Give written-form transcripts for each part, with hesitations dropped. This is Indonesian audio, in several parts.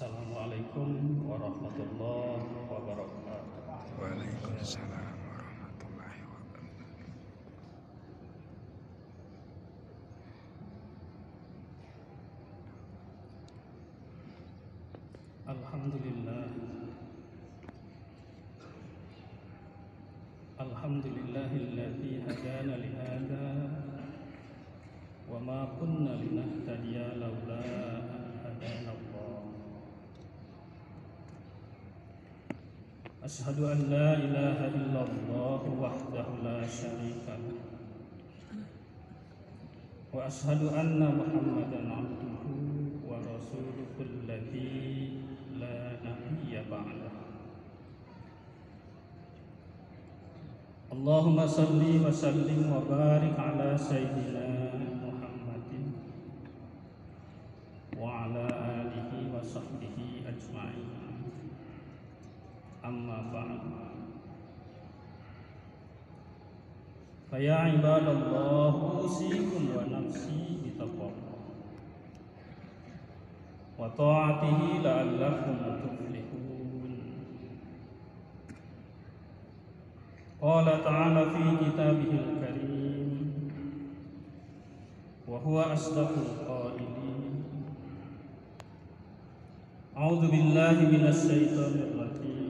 Assalamualaikum warahmatullahi wabarakatuh. Waalaikumsalam warahmatullahi wabarakatuh. Alhamdulillah. Alhamdulillahilladzi hadana li hadza wa ma kunna linahtadiya laula an hadana Allah. Asyhadu an la ilaha illallah wahdahu la syarika lah. Wa asyhadu anna Muhammadan abduhu wa rasuluhu alladzi la nabiyya ba'dah. Allahumma salli wa sallim wa barik ala sayyidina Muhammadin wa ala alihi wa sahbihi ajma'in. Amma ba'd. Fa ya ibadallah, usikum wa nafsi bitaqwallah wa ta'atihi la'allakum tuflihun. Qala ta'ala fi kitabihil karim wa huwa asdaqul qailin. A'udzu billahi minasy syaithanir rajim.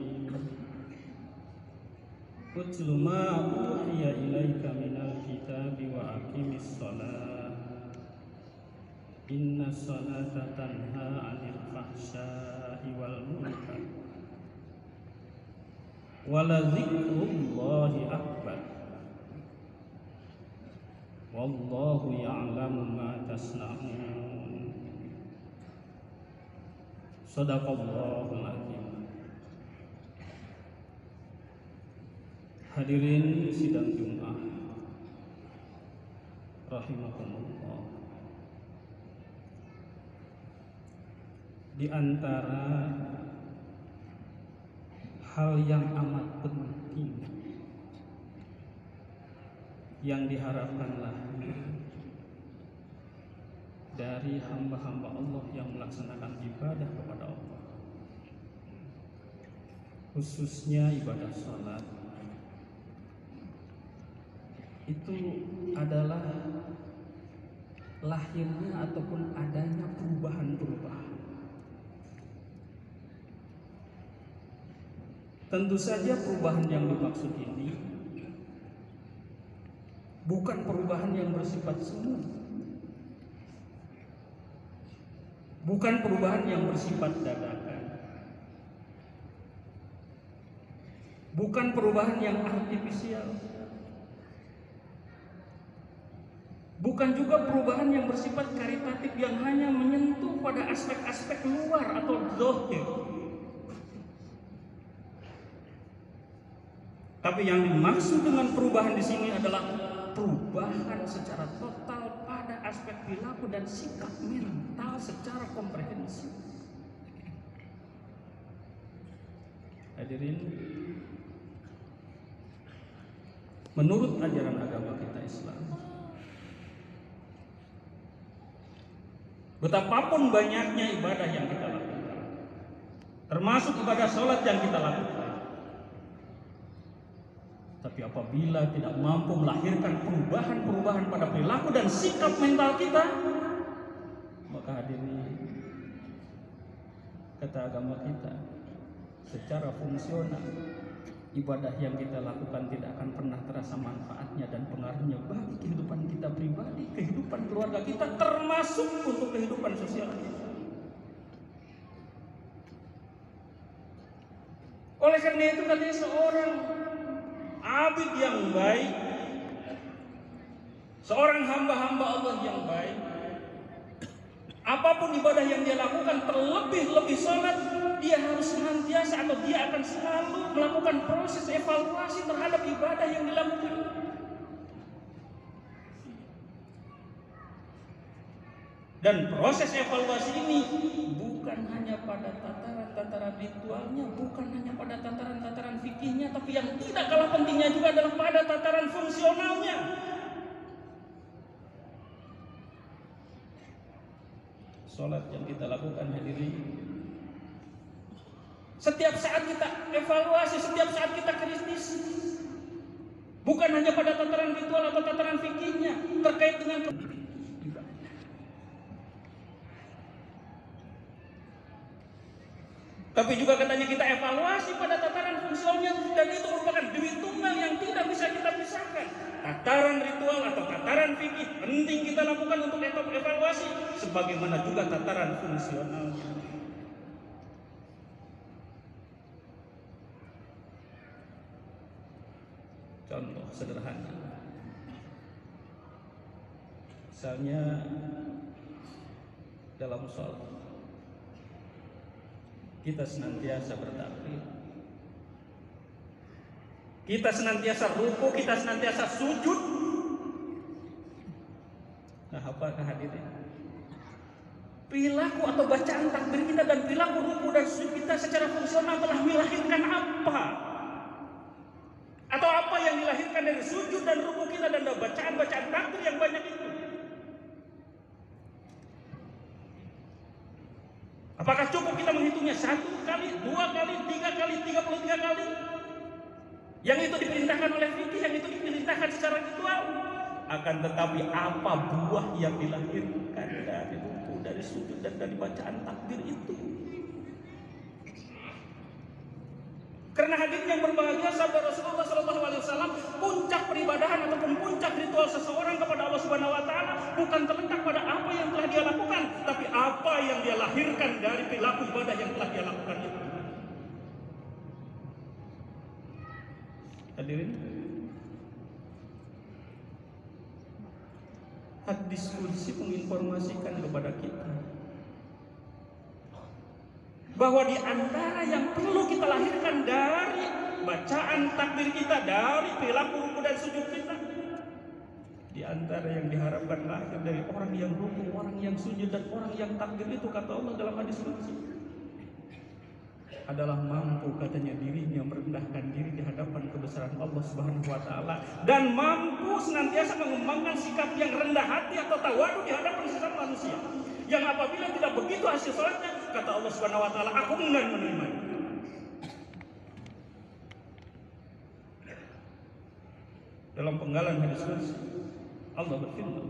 Utlu ma uhiya ilaika minal kitabi wa aqimis shalah. Inna sholata tanha 'anil fahsya'i wal munkar. Wala dzikrullahi akbar. Wallahu ya'lamu ma tasna'un. Shadaqallahul azim. Hadirin sidang Jumat rahimakumullah. Di antara hal yang amat penting yang diharapkan lahir dari hamba-hamba Allah yang melaksanakan ibadah kepada Allah, khususnya ibadah salat, itu adalah lahirnya ataupun adanya perubahan-perubahan. Tentu saja perubahan yang dimaksud ini bukan perubahan yang bersifat semu, bukan perubahan yang bersifat dadakan, bukan perubahan yang artifisial, bukan juga perubahan yang bersifat karitatif yang hanya menyentuh pada aspek-aspek luar atau zahir. Tapi yang dimaksud dengan perubahan di sini adalah perubahan secara total pada aspek perilaku dan sikap mental secara komprehensif. Hadirin, menurut ajaran agama kita Islam, betapapun banyaknya ibadah yang kita lakukan, termasuk ibadah sholat yang kita lakukan, tapi apabila tidak mampu melahirkan perubahan-perubahan pada perilaku dan sikap mental kita, maka hadirin, kata agama kita, secara fungsional ibadah yang kita lakukan tidak akan pernah terasa manfaatnya dan pengaruhnya bagi kehidupan kita pribadi, kehidupan keluarga kita, termasuk untuk kehidupan sosial kita. Oleh karena itu katanya seorang abid yang baik, seorang hamba-hamba Allah yang baik, apapun ibadah yang dia lakukan, terlebih-lebih sholat, dia harus senantiasa atau dia akan selalu melakukan proses evaluasi terhadap ibadah yang dilakukan. Dan proses evaluasi ini bukan hanya pada tataran-tataran ritualnya, bukan hanya pada tataran-tataran fikihnya, tapi yang tidak kalah pentingnya juga adalah pada tataran fungsionalnya. Sholat yang kita lakukan hadirin Setiap saat kita evaluasi, setiap saat kita kritisi. Bukan hanya pada tataran ritual atau tataran fikihnya terkait dengan tapi juga katanya kita evaluasi pada tataran fungsionalnya, dan itu merupakan dwi tunggal yang tidak bisa kita pisahkan. Tataran ritual atau tataran fikih penting kita lakukan untuk evaluasi, sebagaimana juga tataran fungsionalnya. Contoh sederhana, misalnya dalam sholat kita senantiasa bertakbir, kita senantiasa ruku, kita senantiasa sujud. Nah, apakah hadirin? Perilaku atau bacaan takbir kita dan perilaku ruku dan sujud kita secara fungsional telah melahirkan apa? Atau apa yang dilahirkan dari sujud dan ruku kita dan bacaan-bacaan takbir yang banyak itu? Apakah cukup kita menghitungnya 1 kali, 2 kali, 3 kali, 33 kali? Yang itu diperintahkan oleh fikih, yang itu diperintahkan secara ritual. Akan tetapi apa buah yang dilahirkan dari ruku, dari sujud dan dari bacaan takbir itu? Karena hadirin yang berbahagia, sabda Rasulullah SAW, puncak peribadahan ataupun puncak ritual seseorang kepada Allah Subhanahu Wa Taala bukan terletak pada apa yang telah dia lakukan, tapi apa yang dia lahirkan dari perilaku ibadah yang telah dia lakukan itu. Hadirin, hadis qudsi menginformasikan kepada kita bahwa di antara yang perlu kita lahirkan dari bacaan takbir kita, dari perilaku ruku dan sujud kita, di antara yang diharapkan lahir dari orang yang ruku, orang yang sujud dan orang yang takbir itu, kata Allah dalam hadis qudsi, adalah mampu katanya dirinya merendahkan diri di hadapan kebesaran Allah Subhanahu Wa Taala, dan mampu senantiasa mengembangkan sikap yang rendah hati atau tawadu di hadapan sesama manusia. Yang apabila tidak begitu hasil sholatnya, kata Allah Subhanahu Wa Taala, aku enggan menerimanya. Dalam penggalan hadis qudsi, Allah berfirman,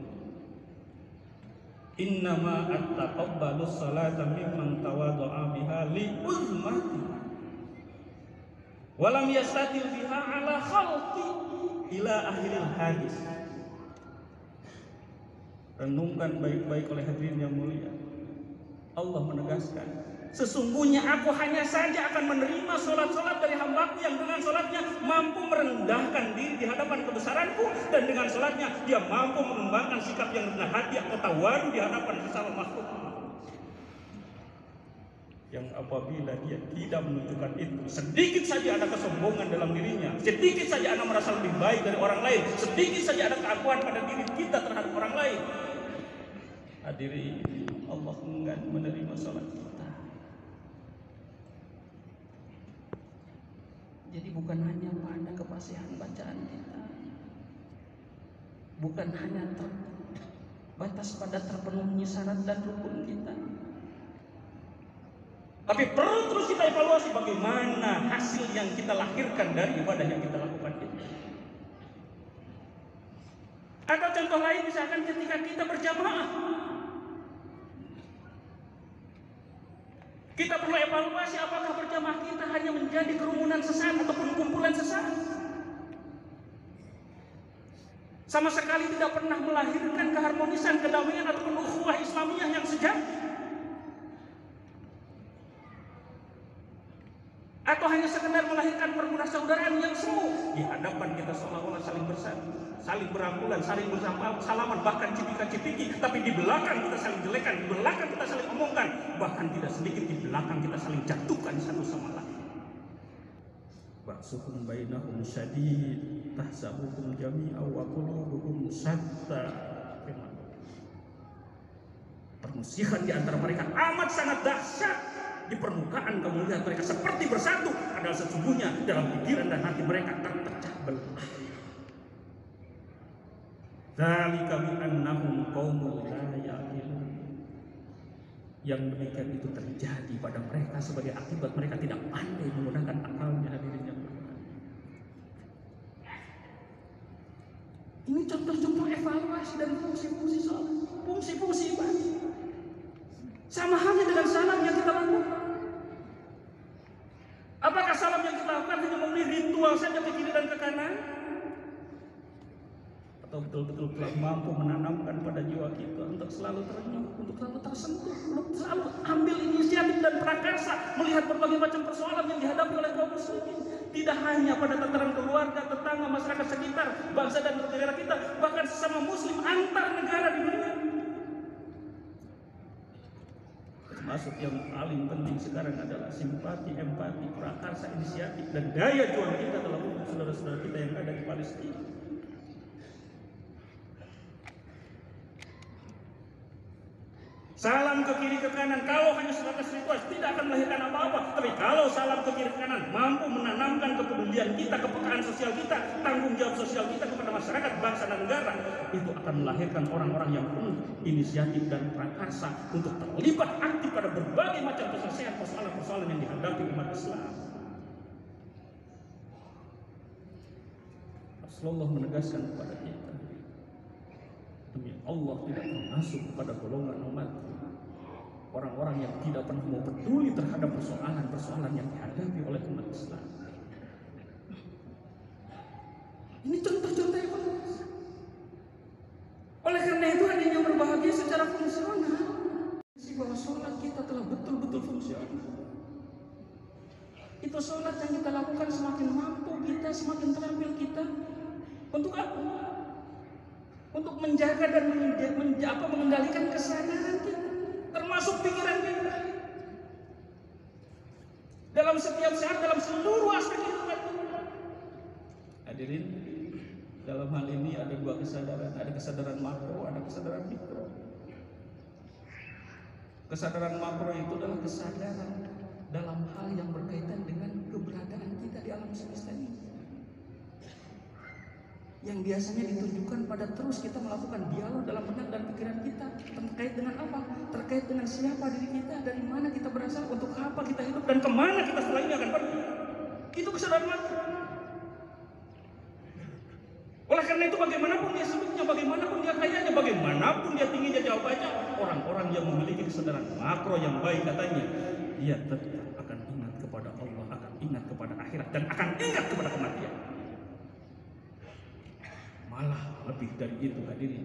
innama attaqabbalu sholata mimman tawadda'a biha li uzmati wa lam yastatil biha ala khalqi ila akhiril hadis. Renungkan baik-baik oleh hadirin yang mulia. Allah menegaskan, sesungguhnya aku hanya saja akan menerima sholat-sholat dari hambaku yang dengan sholatnya mampu merendahkan diri di hadapan kebesaranku, dan dengan sholatnya dia mampu mengembangkan sikap yang rendah hati atau tawadu di hadapan sesama makhluk. Yang apabila dia tidak menunjukkan itu, sedikit saja ada kesombongan dalam dirinya, sedikit saja ada merasa lebih baik dari orang lain, sedikit saja ada keakuan pada diri kita terhadap orang lain, hadirin, Allah enggan menerima sholat kita. Jadi bukan hanya pada kefasihan bacaan kita, bukan hanya terbatas pada terpenuhi syarat dan rukun kita, tapi perlu terus kita evaluasi bagaimana hasil yang kita lahirkan dari ibadah yang kita lakukan itu. Atau contoh lain, misalkan ketika kita berjamaah, kita perlu evaluasi apakah berjamaah kita hanya menjadi kerumunan sesaat ataupun kumpulan sesaat, sama sekali tidak pernah melahirkan keharmonisan, kedamaian ataupun ukhuwah Islamiyah yang sejati, atau hanya sekedar melahirkan persaudaraan yang semu. Di hadapan kita seolah-olah saling bersatu, saling berangkulan, saling bersalaman, bahkan cipika-cipiki, tapi di belakang kita saling jelekan, di belakang kita saling omongkan, bahkan tidak sedikit di belakang kita saling jatuhkan satu sama lain. Ba'suhum bainahum syadid tahsabuhum jami'a wa qulubuhum syatta. Permusuhan di antara mereka amat sangat dahsyat. Di permukaan kamu lihat mereka seperti bersatu, padahal sesungguhnya dalam pikiran dan hati mereka terpecah belah. Dzalika bi annahum qaumul la ya'qilun. Yang demikian itu terjadi pada mereka sebagai akibat mereka tidak pandai menggunakan akalnya, hadirin yang berbahagia. Ini contoh-contoh evaluasi dan fungsi-fungsi sholat, fungsi-fungsi ibadah. Sama halnya dengan salam yang kita lakukan. Apakah salam yang kita lakukan hanya memenuhi ritual saja ke kiri dan ke kanan? Atau betul-betul telah mampu menanamkan pada jiwa kita untuk selalu terenyuh, untuk selalu tersentuh, untuk selalu ambil inisiatif dan prakarsa melihat berbagai macam persoalan yang dihadapi oleh kaum muslimin. Tidak hanya pada tataran keluarga, tetangga, masyarakat sekitar, bangsa dan negara kita, bahkan sesama muslim antar negara di dunia. Termasuk yang paling penting sekarang adalah simpati, empati, prakarsa, inisiatif, dan daya juang kita dalam untuk saudara-saudara kita yang ada di Palestina. Salam ke kiri ke kanan kalau hanya sebatas ritual tidak akan melahirkan apa-apa. Tapi kalau salam ke kiri ke kanan mampu menanamkan kepedulian kita, kepekaan sosial kita, tanggung jawab sosial kita kepada masyarakat, bangsa dan negara, itu akan melahirkan orang-orang yang penuh inisiatif dan prakarsa untuk terlibat aktif pada berbagai macam penyelesaian persoalan-persoalan yang dihadapi umat Islam. Rasulullah menegaskan kepada kita, demi Allah tidak termasuk pada golongan umat orang-orang yang tidak pernah mau peduli terhadap persoalan-persoalan yang dihadapi oleh umat Islam. Ini contoh-contoh yang bagus. Oleh karena itu hadirin yang berbahagia secara fungsional, bahwa sholat kita telah betul-betul fungsional. Itu sholat yang kita lakukan semakin mampu kita, semakin terampil kita. Untuk apa? Untuk menjaga dan mengendalikan kesadaran kita, termasuk pikiran kita. Dalam setiap saat, dalam seluruh aspek kehidupan kita. Hadirin, dalam hal ini ada dua kesadaran, ada kesadaran makro, ada kesadaran mikro. Kesadaran makro itu adalah kesadaran dalam hal yang berkaitan dengan keberadaan kita di alam semesta ini, yang biasanya ditunjukkan pada terus kita melakukan dialog dalam benak dan pikiran kita terkait dengan apa? Terkait dengan siapa diri kita, dari mana kita berasal, untuk apa kita hidup, dan kemana kita setelah ini akan pergi. Itu kesadaran makro. Oleh karena itu bagaimanapun dia sibuknya, bagaimanapun dia kayanya, bagaimanapun dia tingginya jawabannya, orang-orang yang memiliki kesadaran makro yang baik katanya, dia tetap akan ingat kepada Allah, akan ingat kepada akhirat, dan akan ingat kepada kematian. Malah lebih dari itu hadirin,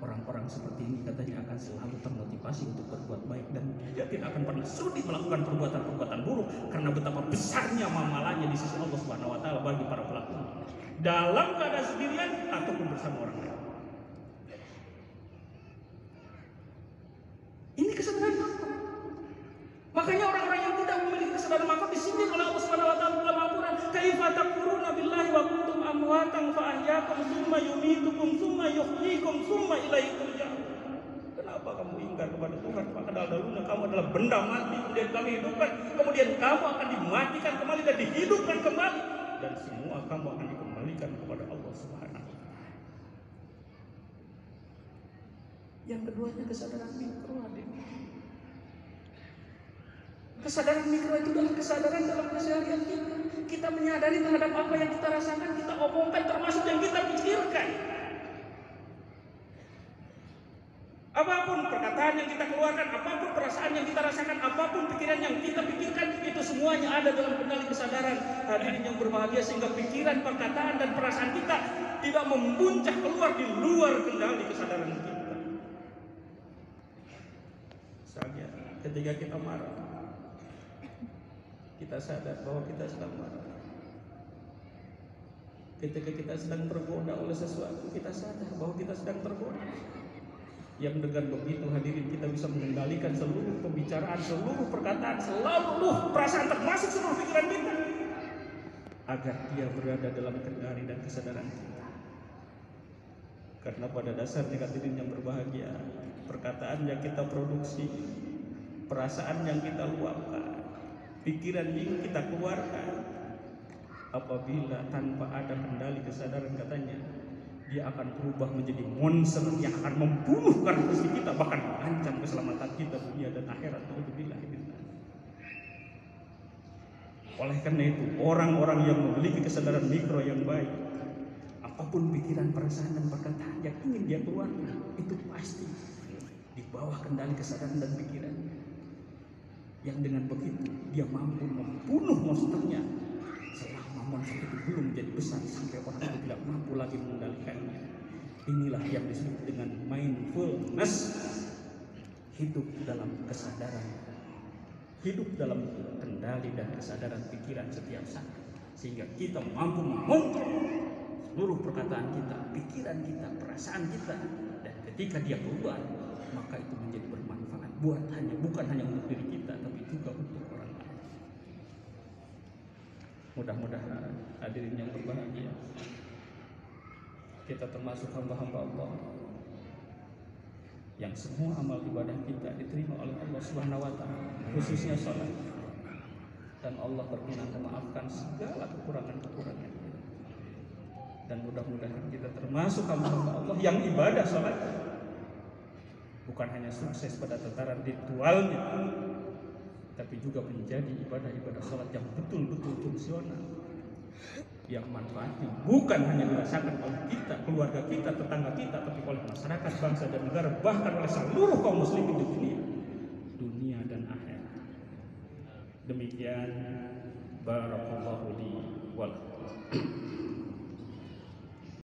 orang-orang seperti ini katanya akan selalu termotivasi untuk berbuat baik, dan dia tidak akan pernah sudi melakukan perbuatan-perbuatan buruk karena betapa besarnya amalannya di sisi Allah Subhanahu wa taala bagi para pelaku, dalam keadaan sendirian ataupun bersama orang lain. Ini kesadaran makro. Makanya orang-orang yang tidak memiliki kesadaran makro disindir oleh Allah Subhanahu wa taala dalam Al-Qur'an, "Kaifa takfuruna billahi wa kuntum amwatan fa ahyaakum tsumma yumitukum tsumma yuhyikum tsumma ilaihi turja'un." Kenapa kamu ingkar kepada Tuhan? Padahal dahulunya kamu adalah benda mati, kemudian kami hidupkan, kemudian kamu akan dimatikan kembali dan dihidupkan kembali, dan semua kamu akan dikembalikan kepada Allah Subhanahu wa taala. Yang keduanya kesadaran mikro, hadirin. Kesadaran mikro itu adalah kesadaran dalam keseharian kita. Kita menyadari terhadap apa yang kita rasakan, kita omongkan, termasuk yang kita pikirkan. Apapun perkataan yang kita keluarkan, apapun perasaan yang kita rasakan, apapun pikiran yang kita pikirkan, itu semuanya ada dalam kendali kesadaran hadirin yang berbahagia, sehingga pikiran, perkataan, dan perasaan kita tidak membuncah keluar di luar kendali kesadaran kita. Misalnya ketika kita marah, kita sadar bahwa kita sedang marah. Ketika kita sedang tergoda oleh sesuatu, kita sadar bahwa kita sedang tergoda. Yang dengan begitu hadirin kita bisa mengendalikan seluruh pembicaraan, seluruh perkataan, seluruh perasaan, termasuk seluruh pikiran kita, agar dia berada dalam kendali dan kesadaran kita. Karena pada dasarnya hadirin yang berbahagia, perkataan yang kita produksi, perasaan yang kita luapkan, pikiran yang kita keluarkan, apabila tanpa ada kendali kesadaran katanya, dia akan berubah menjadi monster yang akan membunuh karakteristik kita, bahkan mengancam keselamatan kita dunia dan akhirat. Oleh karena itu, orang-orang yang memiliki kesadaran mikro yang baik, apapun pikiran, perasaan, dan perkataan yang ingin dia keluarkan, itu pasti di bawah kendali kesadaran dan pikiran. Yang dengan begitu dia mampu membunuh monsternya selama monster itu belum menjadi besar, sampai orang itu tidak mampu lagi mengendalikannya. Inilah yang disebut dengan mindfulness, hidup dalam kesadaran, hidup dalam kendali dan kesadaran pikiran setiap saat, sehingga kita mampu mengontrol seluruh perkataan kita, pikiran kita, perasaan kita, dan ketika dia keluar, maka itu menjadi bermanfaat bukan hanya untuk diri kita, tapi juga untuk orang lain. Mudah-mudahan hadirin yang berbahagia, kita termasuk hamba-hamba Allah yang semua amal ibadah kita diterima oleh Allah Subhanahu wa Ta'ala, khususnya salat, dan Allah berkenan memaafkan segala kekurangan-kekurangan kita. Dan mudah-mudahan kita termasuk hamba-hamba Allah yang ibadah salat bukan hanya sukses pada tataran ritualnya, tapi juga menjadi ibadah-ibadah salat yang betul-betul fungsional, yang manfaatnya bukan hanya dirasakan oleh kita, keluarga kita, tetangga kita, tapi oleh masyarakat, bangsa dan negara, bahkan oleh seluruh kaum muslimin di dunia dan akhirat. Demikian, barakallahu li wa lakum.